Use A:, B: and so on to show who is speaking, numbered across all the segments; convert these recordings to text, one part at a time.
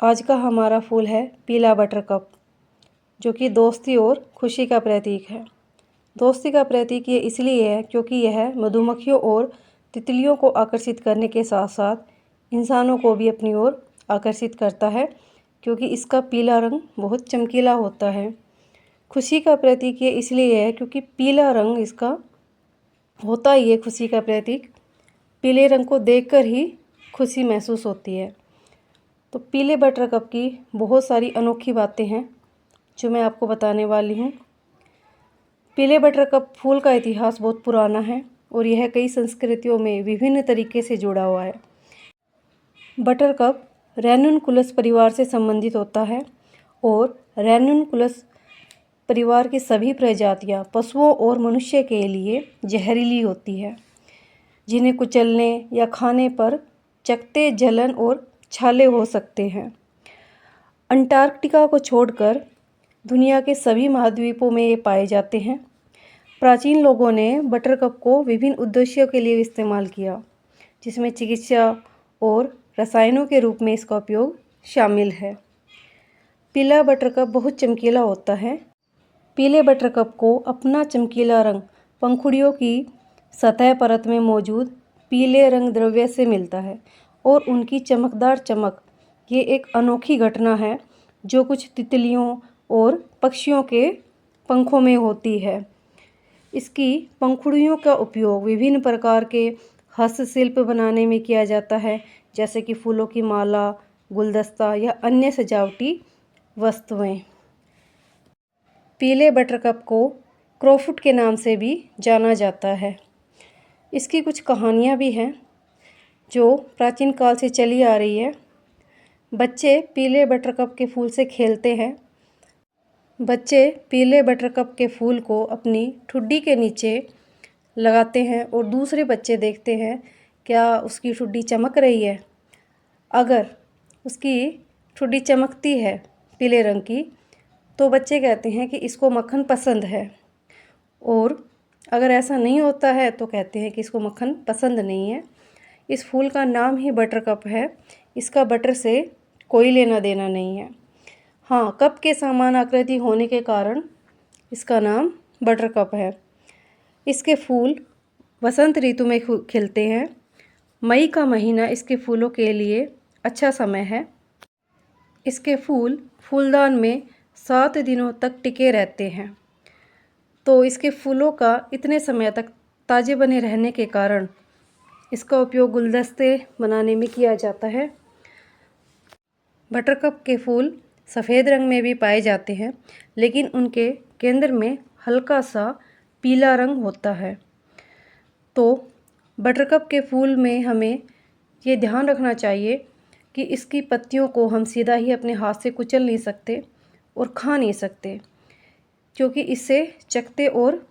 A: आज का हमारा फूल है पीला बटरकप, जो कि दोस्ती और खुशी का प्रतीक है। दोस्ती का प्रतीक ये इसलिए है क्योंकि यह मधुमक्खियों और तितलियों को आकर्षित करने के साथ साथ इंसानों को भी अपनी ओर आकर्षित करता है, क्योंकि इसका पीला रंग बहुत चमकीला होता है। खुशी का प्रतीक ये इसलिए है क्योंकि पीला रंग इसका होता ही है खुशी का प्रतीक। पीले रंग को देखकर ही खुशी महसूस होती है। तो पीले बटरकप की बहुत सारी अनोखी बातें हैं जो मैं आपको बताने वाली हूँ। पीले बटरकप फूल का इतिहास बहुत पुराना है और यह कई संस्कृतियों में विभिन्न तरीके से जुड़ा हुआ है। बटरकप रैनुनकुलस परिवार से संबंधित होता है और रैनुनकुलस परिवार की सभी प्रजातियाँ पशुओं और मनुष्य के लिए जहरीली होती है, जिन्हें कुचलने या खाने पर चकत्ते, जलन और छाले हो सकते हैं। अंटार्कटिका को छोड़कर दुनिया के सभी महाद्वीपों में ये पाए जाते हैं। प्राचीन लोगों ने बटरकप को विभिन्न उद्देश्यों के लिए इस्तेमाल किया, जिसमें चिकित्सा और रसायनों के रूप में इसका उपयोग शामिल है। पीला बटरकप बहुत चमकीला होता है। पीले बटरकप को अपना चमकीला रंग पंखुड़ियों की सतह परत में मौजूद पीले रंग द्रव्य से मिलता है और उनकी चमकदार चमक ये एक अनोखी घटना है जो कुछ तितलियों और पक्षियों के पंखों में होती है। इसकी पंखुड़ियों का उपयोग विभिन्न प्रकार के हस्तशिल्प बनाने में किया जाता है, जैसे कि फूलों की माला, गुलदस्ता या अन्य सजावटी वस्तुएं। पीले बटरकप को क्रोफुट के नाम से भी जाना जाता है। इसकी कुछ कहानियाँ भी हैं जो प्राचीन काल से चली आ रही है। बच्चे पीले बटरकप के फूल से खेलते हैं। बच्चे पीले बटरकप के फूल को अपनी ठुड्डी के नीचे लगाते हैं और दूसरे बच्चे देखते हैं क्या उसकी ठुड्डी चमक रही है। अगर उसकी ठुड्डी चमकती है पीले रंग की, तो बच्चे कहते हैं कि इसको मक्खन पसंद है, और अगर ऐसा नहीं होता है तो कहते हैं कि इसको मक्खन पसंद नहीं है। इस फूल का नाम ही बटरकप है। इसका बटर से कोई लेना देना नहीं है। हाँ, कप के समान आकृति होने के कारण इसका नाम बटरकप है। इसके फूल वसंत ऋतु में खिलते हैं। मई का महीना इसके फूलों के लिए अच्छा समय है। इसके फूल फूलदान में 7 दिनों तक टिके रहते हैं। तो इसके फूलों का इतने समय तक ताज़े बने रहने के कारण इसका उपयोग गुलदस्ते बनाने में किया जाता है। बटरकप के फूल सफ़ेद रंग में भी पाए जाते हैं, लेकिन उनके केंद्र में हल्का सा पीला रंग होता है। तो बटरकप के फूल में हमें ये ध्यान रखना चाहिए कि इसकी पत्तियों को हम सीधा ही अपने हाथ से कुचल नहीं सकते और खा नहीं सकते, क्योंकि इससे चकत्ते और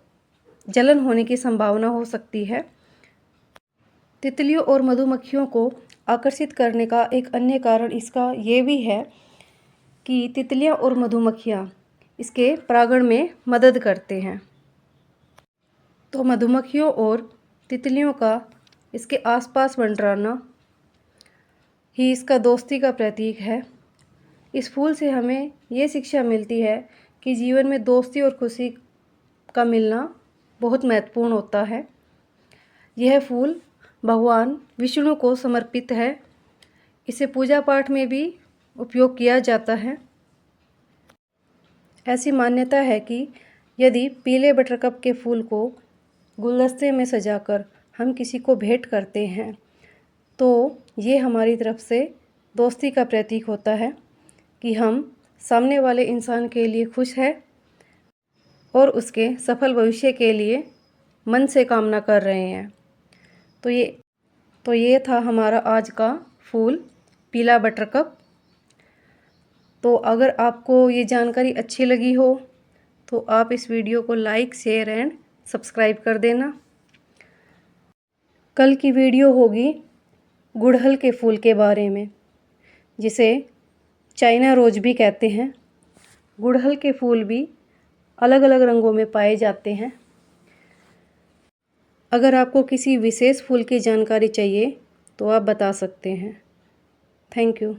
A: जलन होने की संभावना हो सकती है। तितलियों और मधुमक्खियों को आकर्षित करने का एक अन्य कारण इसका ये भी है कि तितलियां और मधुमक्खियां इसके परागण में मदद करते हैं। तो मधुमक्खियों और तितलियों का इसके आसपास मंडराना ही इसका दोस्ती का प्रतीक है। इस फूल से हमें ये शिक्षा मिलती है कि जीवन में दोस्ती और खुशी का मिलना बहुत महत्वपूर्ण होता है। यह फूल भगवान विष्णु को समर्पित है। इसे पूजा पाठ में भी उपयोग किया जाता है। ऐसी मान्यता है कि यदि पीले बटरकप के फूल को गुलदस्ते में सजाकर हम किसी को भेंट करते हैं, तो ये हमारी तरफ से दोस्ती का प्रतीक होता है कि हम सामने वाले इंसान के लिए खुश हैं और उसके सफल भविष्य के लिए मन से कामना कर रहे हैं। तो ये था हमारा आज का फूल पीला बटरकप। तो अगर आपको ये जानकारी अच्छी लगी हो तो आप इस वीडियो को लाइक, शेयर एंड सब्सक्राइब कर देना। कल की वीडियो होगी गुड़हल के फूल के बारे में, जिसे चाइना रोज भी कहते हैं। गुड़हल के फूल भी अलग अलग रंगों में पाए जाते हैं। अगर आपको किसी विशेष फूल की जानकारी चाहिए तो आप बता सकते हैं। Thank you.